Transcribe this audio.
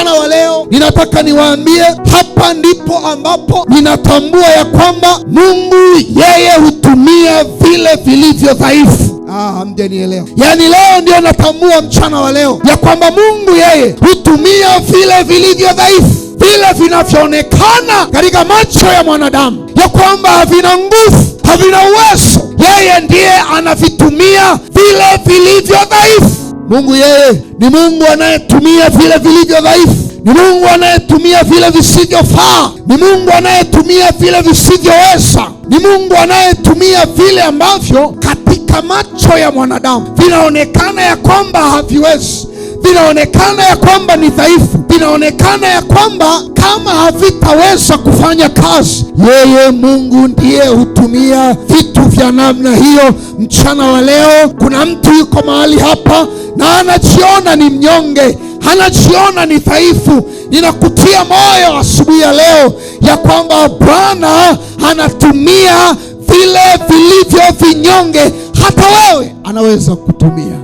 mchana wa leo ninataka niwaambie, hapa ndipo ambapo ninatambua ya kwamba Mungu yeye hutumia vile vilivyo dhaifu. Hamjanielewa? Yaani leo ndio natambua mchana wa leo ya kwamba Mungu yeye hutumia vile vilivyo dhaifu, vile vinavyoonekana katika macho ya mwanadamu ya kwamba havina nguvu, havina uwezo, yeye ndiye anavitumia vile vilivyo dhaifu. Mungu yeye ni Mungu anayetumia vile vilivyo dhaifu, ni Mungu anayetumia vile visivyofaa, ni Mungu anayetumia vile visivyoweza, ni Mungu anayetumia vile ambavyo katika macho ya mwanadamu vinaonekana ya kwamba haviwezi, vinaonekana ya kwamba ni dhaifu, vinaonekana ya kwamba kama havitaweza kufanya kazi. Yeye Mungu ndiye hutumia vitu vya namna hiyo. Mchana wa leo kuna mtu yuko mahali hapa na anajiona ni mnyonge, anajiona ni dhaifu. Ninakutia moyo asubuhi ya leo ya kwamba Bwana anatumia vile vilivyo vinyonge, hata wewe anaweza kutumia.